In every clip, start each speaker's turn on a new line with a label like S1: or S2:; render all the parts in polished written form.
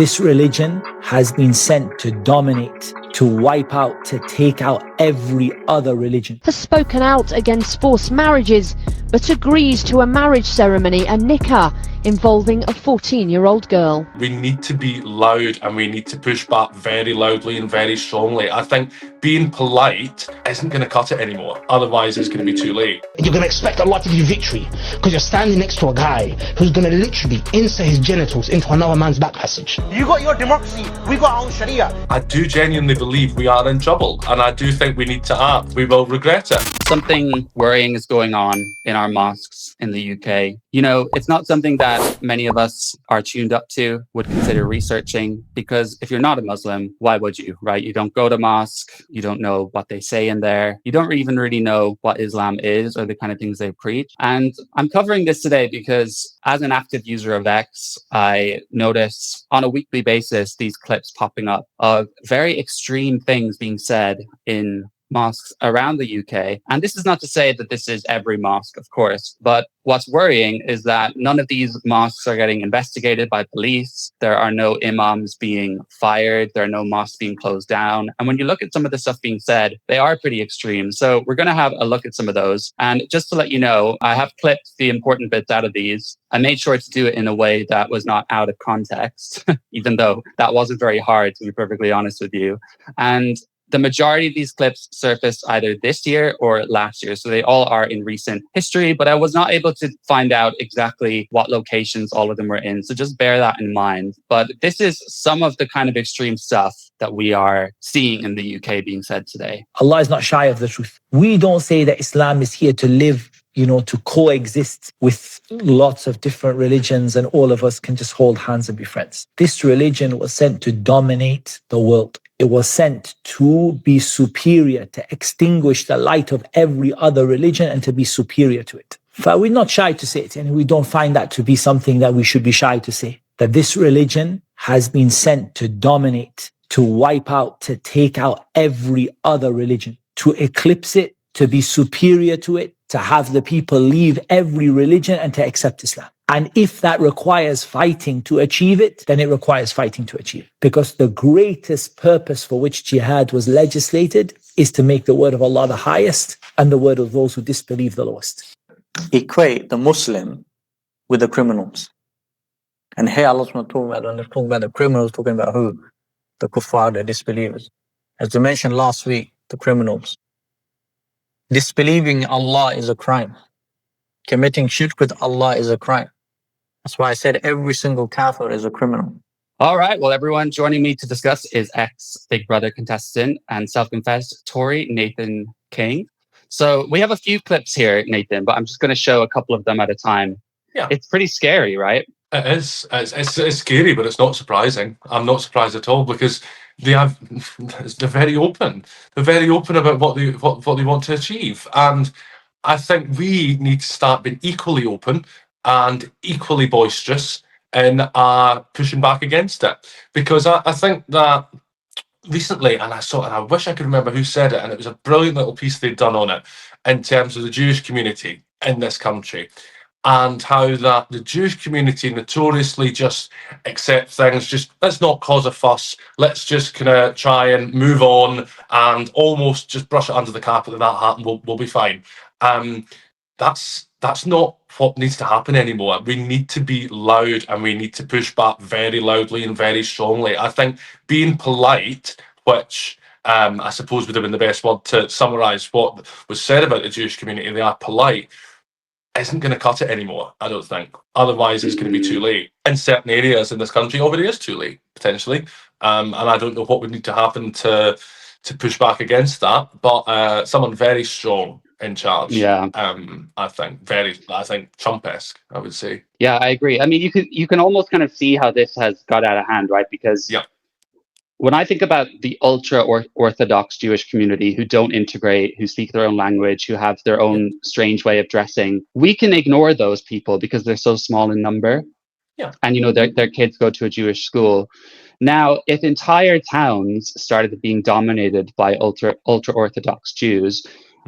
S1: This religion has been sent to dominate, to wipe out, to take out every other religion.
S2: Has spoken out against forced marriages, but agrees to a marriage ceremony, a nikah, involving a 14-year-old girl.
S3: We need to be loud and we need to push back very loudly and very strongly. I think being polite isn't going to cut it anymore. Otherwise, it's going to be too late.
S4: You're going to expect a lot of your victory because you're standing next to a guy who's going to literally insert his genitals into another man's back passage.
S5: You got your democracy, we got our own Sharia.
S3: I do genuinely believe we are in trouble, and I do think we need to act. We will regret it.
S6: Something worrying is going on in our mosques in the UK. You know, it's not something that many of us are tuned up to, would consider researching, because if you're not a Muslim, why would you, right? You don't go to mosque, you don't know what they say in there, you don't even really know what Islam is or the kind of things they preach. And I'm covering this today because as an active user of X, I notice on a weekly basis these clips popping up of very extreme things being said in mosques around the UK. And this is not to say that this is every mosque, of course, but what's worrying is that none of these mosques are getting investigated by police. There are no imams being fired. There are no mosques being closed down. And when you look at some of the stuff being said, they are pretty extreme. So we're going to have a look at some of those. And just to let you know, I have clipped the important bits out of these. I made sure to do it in a way that was not out of context, even though that wasn't very hard, to be perfectly honest with you. And the majority of these clips surfaced either this year or last year. So they all are in recent history, but I was not able to find out exactly what locations all of them were in. So just bear that in mind. But this is some of the kind of extreme stuff that we are seeing in the UK being said today.
S1: Allah is not shy of the truth. We don't say that Islam is here to live, to coexist with lots of different religions and all of us can just hold hands and be friends. This religion was sent to dominate the world. It was sent to be superior, to extinguish the light of every other religion and to be superior to it. But we're not shy to say it, and we don't find that to be something that we should be shy to say. That this religion has been sent to dominate, to wipe out, to take out every other religion, to eclipse it, to be superior to it, to have the people leave every religion and to accept Islam. And if that requires fighting to achieve it, then it requires fighting to achieve. Because the greatest purpose for which jihad was legislated is to make the word of Allah the highest and the word of those who disbelieve the lowest.
S7: Equate the Muslim with the criminals. And here Allah's not talking about the criminals, talking about who? The kuffar, the disbelievers. As we mentioned last week, the criminals. Disbelieving Allah is a crime. Committing shirk with Allah is a crime. That's why I said every single kafir is a criminal.
S6: All right. Well, everyone, joining me to discuss is ex-Big Brother contestant and self-confessed Tory Nathan King. So we have a few clips here, Nathan, but I'm just going to show a couple of them at a time.
S3: Yeah.
S6: It's pretty scary, right?
S3: It is. It's scary, but it's not surprising. I'm not surprised at all because they're very open. They're very open about what they want to achieve. And I think we need to start being equally open and equally boisterous in pushing back against it. Because I think that recently, and I wish I could remember who said it, and it was a brilliant little piece they'd done on it in terms of the Jewish community in this country and how that the Jewish community notoriously just accept things, just let's not cause a fuss, let's just kind of try and move on and almost just brush it under the carpet that happened, we'll be fine. That's not what needs to happen anymore. We need to be loud and we need to push back very loudly and very strongly. I think being polite, which I suppose would have been the best word to summarise what was said about the Jewish community, they are polite, isn't going to cut it anymore, I don't think. Otherwise, it's going to be too late. In certain areas in this country, already is too late, potentially. And I don't know what would need to happen to push back against that. But someone very strong in charge.
S6: Yeah.
S3: I think Trump-esque, I would say.
S6: Yeah, I agree. I mean, you can almost kind of see how this has got out of hand, right? Because when I think about the ultra-Orthodox Jewish community who don't integrate, who speak their own language, who have their own strange way of dressing, we can ignore those people because they're so small in number.
S3: Yeah.
S6: And, their kids go to a Jewish school. Now, if entire towns started being dominated by ultra-Orthodox Jews,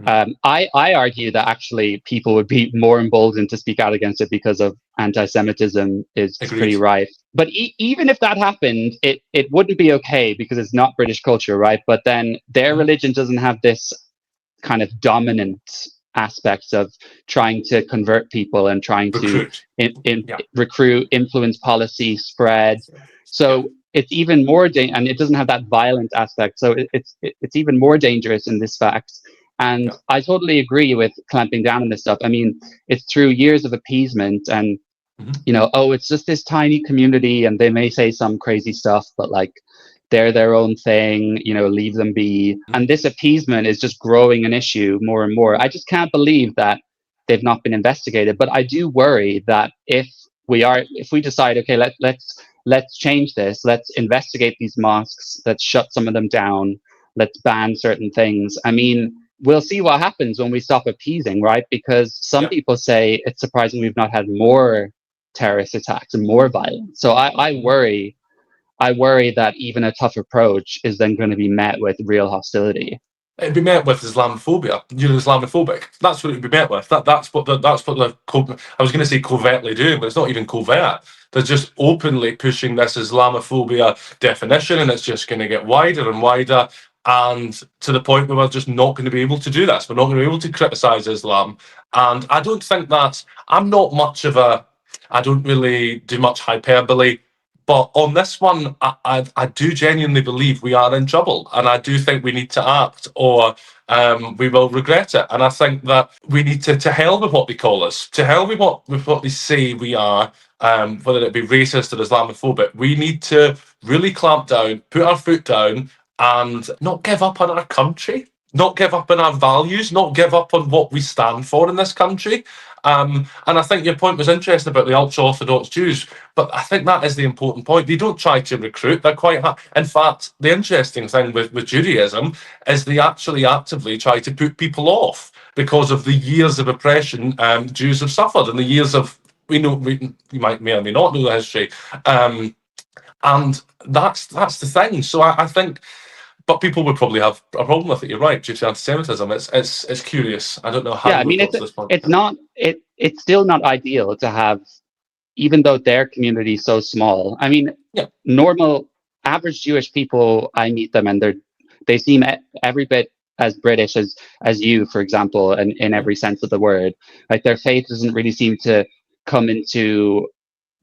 S6: I argue that actually people would be more emboldened to speak out against it because of anti-Semitism is
S3: Agreed.
S6: pretty rife. But even if that happened, it wouldn't be okay because it's not British culture, right? But then their religion doesn't have this kind of dominant aspects of trying to convert people and trying
S3: Recruit.
S6: to recruit, influence policy, spread. So it's even more and it doesn't have that violent aspect. So it's even more dangerous in this fact. And I totally agree with clamping down on this stuff. I mean, it's through years of appeasement and you know, oh, it's just this tiny community and they may say some crazy stuff, but like they're their own thing, you know, leave them be. And this appeasement is just growing an issue more and more. I just can't believe that they've not been investigated. But I do worry that if we decide, okay, let's change this, let's investigate these mosques, let's shut some of them down, let's ban certain things. I mean, we'll see what happens when we stop appeasing, right? Because some people say it's surprising we've not had more terrorist attacks and more violence. So I worry that even a tough approach is then going to be met with real hostility.
S3: It'd be met with Islamophobia. You're Islamophobic. That's what it'd be met with. That's what they're I was going to say covertly doing, but it's not even covert. They're just openly pushing this Islamophobia definition, and it's just going to get wider and wider, and to the point where we're just not going to be able to do this. We're not going to be able to criticise Islam, and I don't think that I'm not much of a. I don't really do much hyperbole. But on this one, I do genuinely believe we are in trouble, and I do think we need to act, or we will regret it. And I think that we need to hell with what they call us, to hell with what they say we are, whether it be racist or Islamophobic. We need to really clamp down, put our foot down, and not give up on our country, not give up on our values, not give up on what we stand for in this country. And I think your point was interesting about the ultra-Orthodox Jews, but I think that is the important point. They don't try to recruit. They're quite in fact, the interesting thing with Judaism is they actually actively try to put people off because of the years of oppression Jews have suffered, and the years of, you may or may not know the history. And that's the thing. So I think, but people would probably have a problem with it. You're right, due to anti-Semitism. It's curious. I don't know how.
S6: Yeah, I mean, it's still not ideal to have, even though their community is so small. I mean, normal, average Jewish people, I meet them, and they seem every bit as British as you, for example, and in every sense of the word. Like their faith doesn't really seem to come into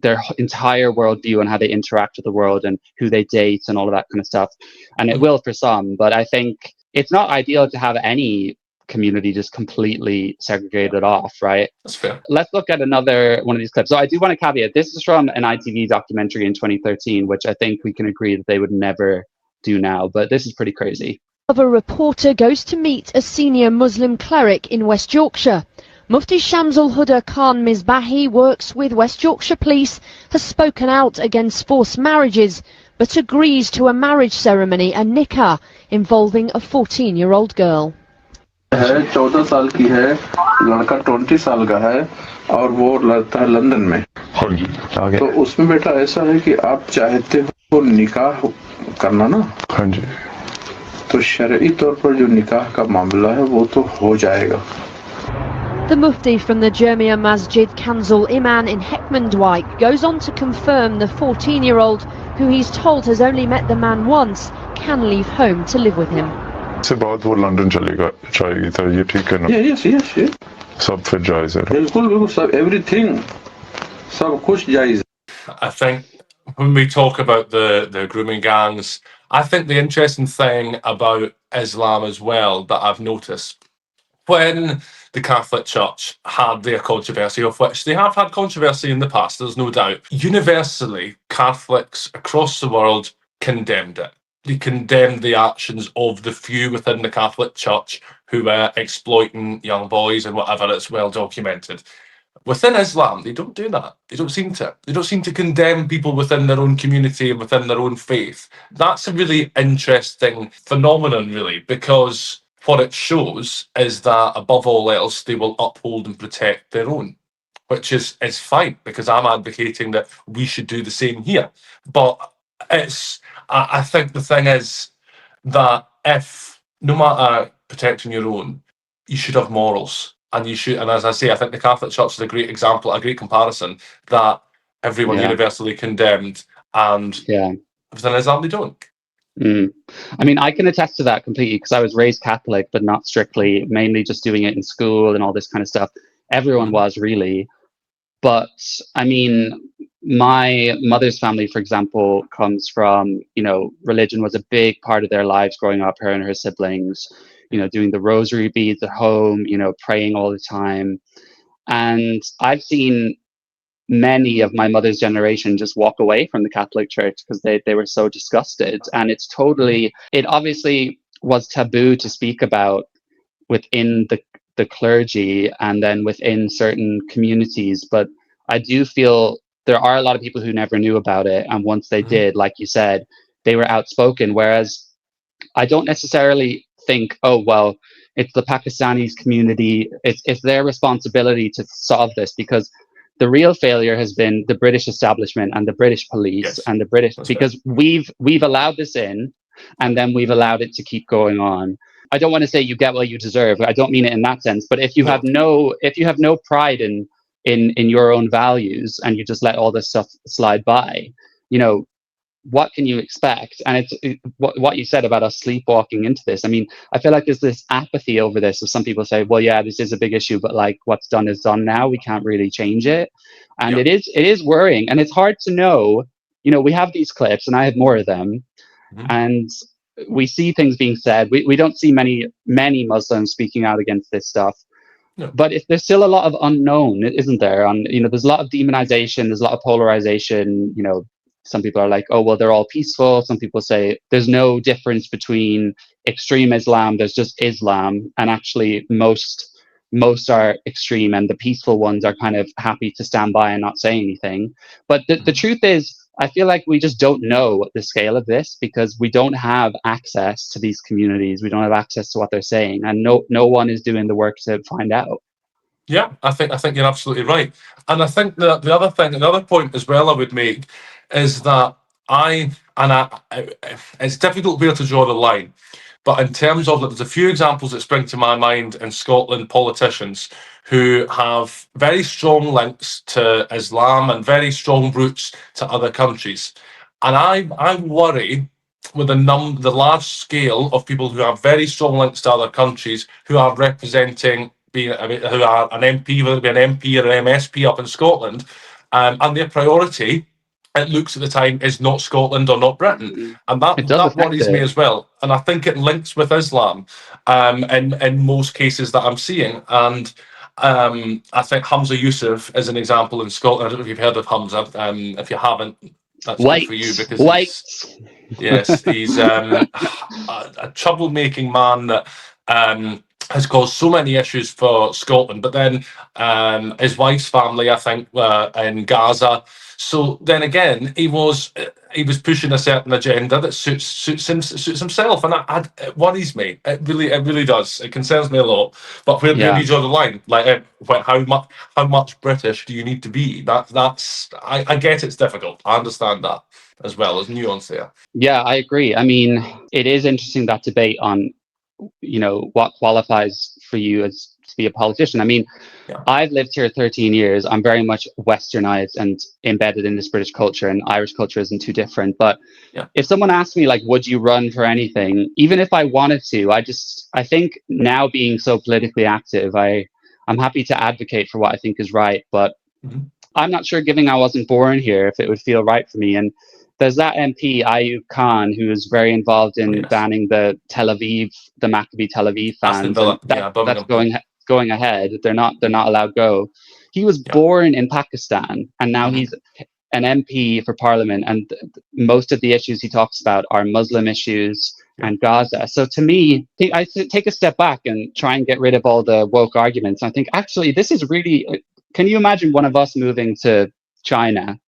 S6: their entire worldview and how they interact with the world and who they date and all of that kind of stuff. And it will for some, but I think it's not ideal to have any community just completely segregated off, right?
S3: That's fair.
S6: Let's look at another one of these clips. So I do want to caveat, this is from an ITV documentary in 2013, which I think we can agree that they would never do now, but this is pretty crazy.
S2: A reporter goes to meet a senior Muslim cleric in West Yorkshire. Mufti Shamsul Huda Khan Misbahi works with West Yorkshire Police, has spoken out against forced marriages, but agrees to a marriage ceremony, a nikah, involving a 14-year-old girl.
S8: 14 साल की है, लड़का 20 साल का है और वो रहता है लंदन में। तो उसमें बेटा ऐसा है कि आप चाहते हो निकाह करना ना? हाँ जी। तो शरई तौर पर जो निकाह का मामला है वो तो हो जाएगा।
S2: The Mufti from the Jamia Masjid Kanzul Iman in Heckmondwike goes on to confirm the 14-year-old, who he's told has only met the man once, can leave home to live with him.
S9: से बाद वो London जाएगी तो ये ठीक है ना?
S8: Yes.
S9: सब फिर जायज़ है।
S8: बिल्कुल सब everything सब कुछ जायज़।
S3: I think when we talk about the grooming gangs, I think the interesting thing about Islam as well that I've noticed, when the Catholic Church had their controversy, of which they have had controversy in the past, there's no doubt, universally Catholics across the world condemned it. They condemned the actions of the few within the Catholic Church who were exploiting young boys and whatever. It's well documented. Within Islam, they don't do that. They don't seem to condemn people within their own community and within their own faith. That's a really interesting phenomenon, really, because what it shows is that above all else, they will uphold and protect their own, which is fine, because I'm advocating that we should do the same here. But I think the thing is that if, no matter protecting your own, you should have morals. And you should, and as I say, I think the Catholic Church is a great example, a great comparison, that everyone universally condemned, and within Islam they don't.
S6: I mean, I can attest to that completely because I was raised Catholic, but not strictly, mainly just doing it in school and all this kind of stuff. Everyone was really. But I mean, my mother's family, for example, comes from, you know, religion was a big part of their lives growing up, her and her siblings, you know, doing the rosary beads at home, you know, praying all the time. And I've seen many of my mother's generation just walk away from the Catholic Church because they were so disgusted. And it's totally, it obviously was taboo to speak about within the clergy and then within certain communities. But I do feel there are a lot of people who never knew about it. And once they did, like you said, they were outspoken. Whereas I don't necessarily think, oh, well, it's the Pakistanis community. It's their responsibility to solve this, because the real failure has been the British establishment and the British police and the British, because we've allowed this in, and then we've allowed it to keep going on. I don't want to say you get what you deserve. I don't mean it in that sense. But if you have no pride in your own values and you just let all this stuff slide by, you know, what can you expect? And what you said about us sleepwalking into this. I mean, I feel like there's this apathy over this. So some people say, well, yeah, this is a big issue, but like what's done is done now. We can't really change it. And it is worrying. And it's hard to know, you know, we have these clips and I have more of them. And we see things being said. We don't see many Muslims speaking out against this stuff. No. But there's still a lot of unknown, isn't there? You know, there's a lot of demonization, there's a lot of polarization. You know, some people are like, oh, well, they're all peaceful. Some people say there's no difference between extreme Islam, there's just Islam. And actually most are extreme, and the peaceful ones are kind of happy to stand by and not say anything. But the truth is, I feel like we just don't know the scale of this because we don't have access to these communities. We don't have access to what they're saying, and no one is doing the work to find out.
S3: Yeah, I think you're absolutely right. And I think that another point as well I would make is that it's difficult where to draw the line. But in terms of, there's a few examples that spring to my mind in Scotland, politicians who have very strong links to Islam and very strong roots to other countries. And I worry with the large scale of people who have very strong links to other countries who are representing, who are an MP, whether it be an MP or an MSP up in Scotland, and their priority, it looks at the time, is not Scotland or not Britain. And that worries me as well. And I think it links with Islam in most cases that I'm seeing. And I think Hamza Yusuf is an example in Scotland. I don't know if you've heard of Hamza. If you haven't, that's good for you, because he's a troublemaking man that has caused so many issues for Scotland. But then his wife's family, I think, in Gaza. So then again, he was pushing a certain agenda that suits himself, and it worries me. It really does. It concerns me a lot. But where do you draw the line? Like, how much British do you need to be? I get it's difficult. I understand that as well. There's nuance there.
S6: Yeah, I agree. I mean, it is interesting, that debate on, you know, what qualifies for you as to be a politician. I mean, I've lived here 13 years. I'm very much westernized and embedded in this British culture, and Irish culture isn't too different. But if someone asked me, like, would you run for anything, even if I wanted to, I think now, being so politically active, I'm happy to advocate for what I think is right. But I'm not sure, given I wasn't born here, if it would feel right for me. And there's that MP, Ayub Khan, who is very involved in banning the Maccabi Tel Aviv fans. That's going ahead. They're not allowed go. He was born in Pakistan, and now he's an MP for Parliament. And most of the issues he talks about are Muslim issues and Gaza. So to me, I take a step back and try and get rid of all the woke arguments. I think, actually, this is really. Can you imagine one of us moving to China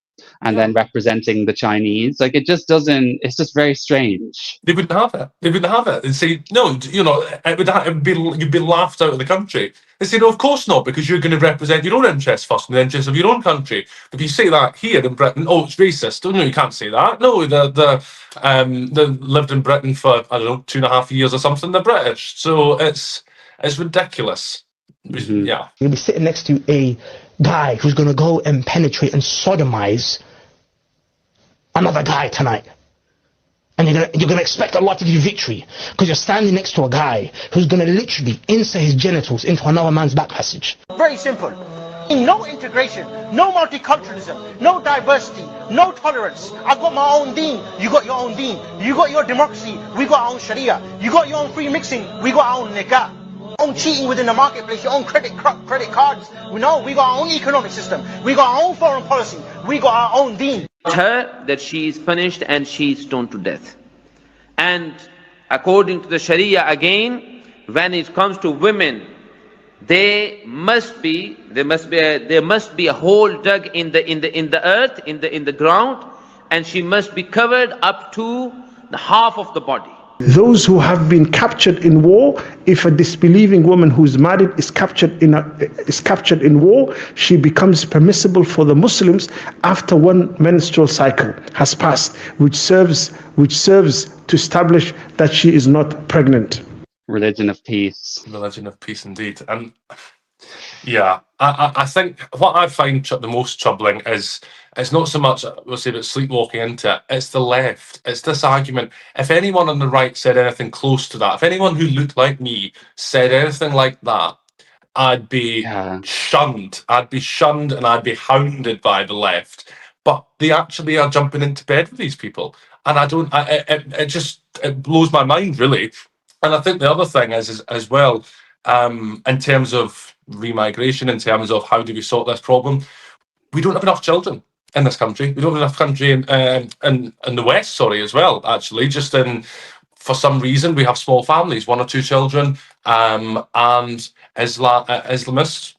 S6: and then representing the Chinese? Like, it just doesn't, it's just very strange.
S3: They wouldn't have it. They'd say, no, you know, you'd be laughed out of the country. They say, no, of course not, because you're going to represent your own interests first and the interests of your own country. If you say that here in Britain, oh, it's racist. Oh, no, you can't say that. No, they lived in Britain for, I don't know, 2.5 years or something. They're British. So it's ridiculous. Yeah.
S4: You'll be sitting next to a guy who's going to go and penetrate and sodomize another guy tonight. And you're gonna expect Allah to give you victory because you're standing next to a guy who's gonna literally insert his genitals into another man's back passage.
S5: Very simple. No integration, no multiculturalism, no diversity, no tolerance. I've got my own deen, you got your own deen. You got your democracy, we got our own sharia. You got your own free mixing, we got our own nikah. Own cheating within the marketplace, your own credit cards. We got our own economic system. We got our own foreign policy. We got our own deen.
S10: Her that she is punished and she is stoned to death. And according to the Sharia again, when it comes to women, there must be a hole dug in the earth, in the ground, and she must be covered up to the half of the body.
S11: Those who have been captured in war, if a disbelieving woman who's married is captured in war, she becomes permissible for the Muslims after one menstrual cycle has passed, which serves to establish that she is not pregnant.
S6: Religion of peace.
S3: Religion of peace, indeed. And yeah, I think what I find the most troubling is it's not so much, we'll say, about sleepwalking into it, it's the left. It's this argument. If anyone on the right said anything close to that, if anyone who looked like me said anything like that, I'd be shunned. I'd be shunned and I'd be hounded by the left. But they actually are jumping into bed with these people. And it blows my mind, really. And I think the other thing is as well, in terms of remigration, in terms of how do we sort this problem, we don't have enough children in this country. We don't have enough country in the West, as well, actually. For some reason, we have small families, 1 or 2 children, and Islamists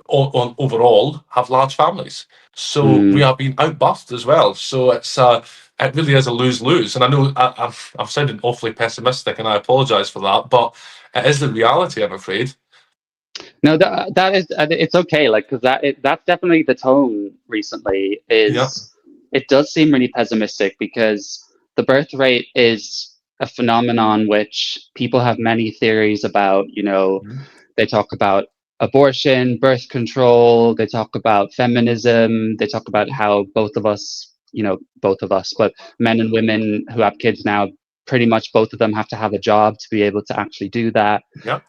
S3: overall have large families. So we are being outbuffed as well. So it really is a lose-lose. And I know I've sounded awfully pessimistic, and I apologise for that, but it is the reality, I'm afraid.
S6: No, that is, it's okay. Like, because that's definitely the tone recently. It does seem really pessimistic because the birth rate is a phenomenon which people have many theories about. They talk about abortion, birth control. They talk about feminism. They talk about how both of us, but men and women who have kids now, pretty much both of them have to have a job to be able to actually do that.
S3: Yep.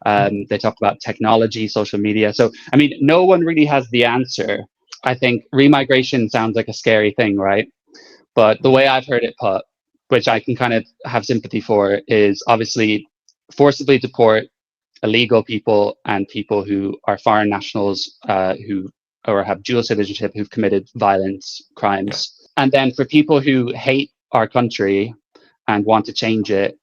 S6: They talk about technology, social media. So, I mean, no one really has the answer. I think remigration sounds like a scary thing, right? But the way I've heard it put, which I can kind of have sympathy for, is obviously forcibly deport illegal people and people who are foreign nationals who have dual citizenship, who've committed violence, crimes. And then for people who hate our country and want to change it,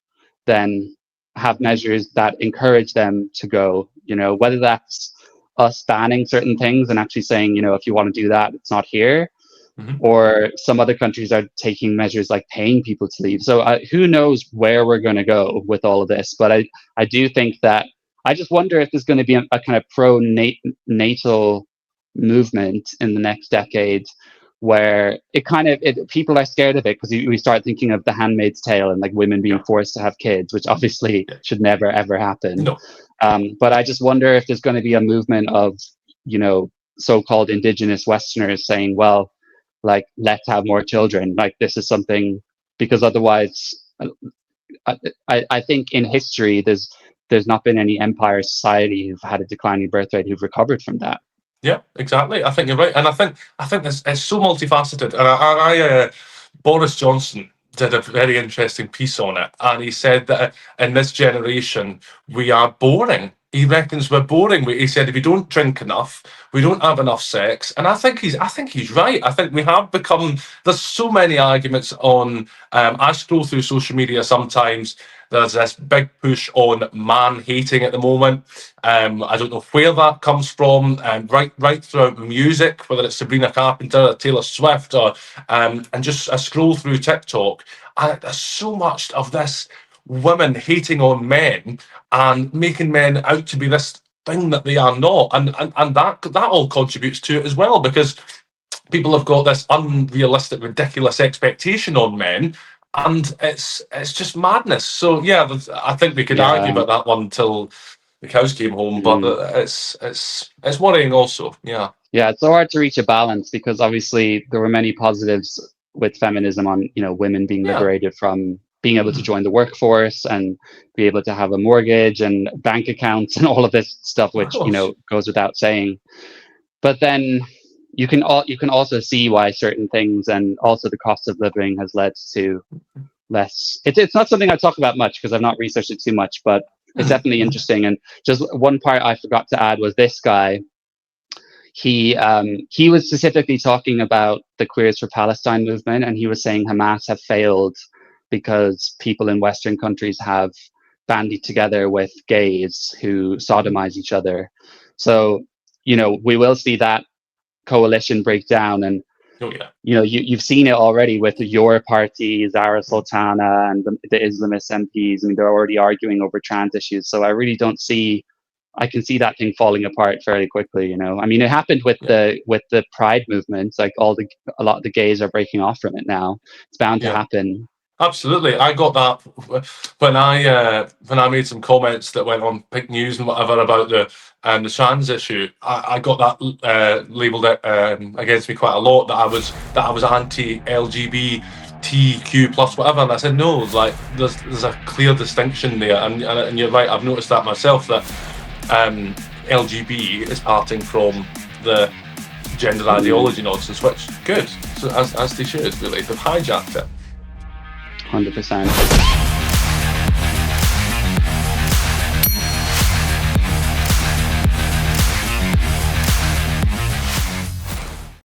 S6: then have measures that encourage them to go, whether that's us banning certain things and actually saying, if you want to do that, it's not here, or some other countries are taking measures like paying people to leave. So who knows where we're going to go with all of this. But I do think that, I just wonder if there's going to be a kind of pro-natal movement in the next decade, where people are scared of it because we start thinking of The Handmaid's Tale and like women being forced to have kids, which obviously should never ever happen.
S3: No.
S6: But I just wonder if there's going to be a movement of so-called indigenous Westerners saying, well, like, let's have more children. Like, this is something, because otherwise, I think in history there's not been any empire society who've had a declining birth rate who've recovered from that.
S3: Yeah, exactly. I think you're right, and I think it's so multifaceted. And Boris Johnson did a very interesting piece on it, and he said that in this generation we are boring. He reckons we're boring. He said if we don't drink enough, we don't have enough sex, and I think he's right. I think we have become. There's so many arguments on. I scroll through social media sometimes. There's this big push on man hating at the moment. I don't know where that comes from. Right throughout music, whether it's Sabrina Carpenter or Taylor Swift, or and just I scroll through TikTok, and there's so much of this women hating on men and making men out to be this thing that they are not, and that all contributes to it as well, because people have got this unrealistic, ridiculous expectation on men. And it's just madness. So yeah, I think we could argue about that one till the cows came home. But it's worrying also. Yeah.
S6: Yeah, it's so hard to reach a balance because obviously there were many positives with feminism on, women being liberated from being able to join the workforce and be able to have a mortgage and bank accounts and all of this stuff, which, goes without saying. But then you can also see why certain things and also the cost of living has led to less. It's not something I talk about much because I've not researched it too much, but it's definitely interesting. And just one part I forgot to add was this guy. He was specifically talking about the Queers for Palestine movement, and he was saying Hamas have failed because people in Western countries have bandied together with gays who sodomize each other. So, we will see that coalition break down. And, you've seen it already with your party, Zara Sultana, and the Islamist MPs. I mean, they're already arguing over trans issues. So I really I can see that thing falling apart fairly quickly. I mean, it happened with the Pride movement. Like a lot of the gays are breaking off from it now. It's bound to happen.
S3: Absolutely, I got that when I made some comments that went on Pick News and whatever about the trans issue. I got that labelled against me quite a lot, that I was anti-LGBTQ plus whatever, and I said no. Like there's a clear distinction there, and you're right. I've noticed that myself, that LGB is parting from the gender ideology nonsense, which good, so as they should. Really, they've hijacked it.
S6: 100%.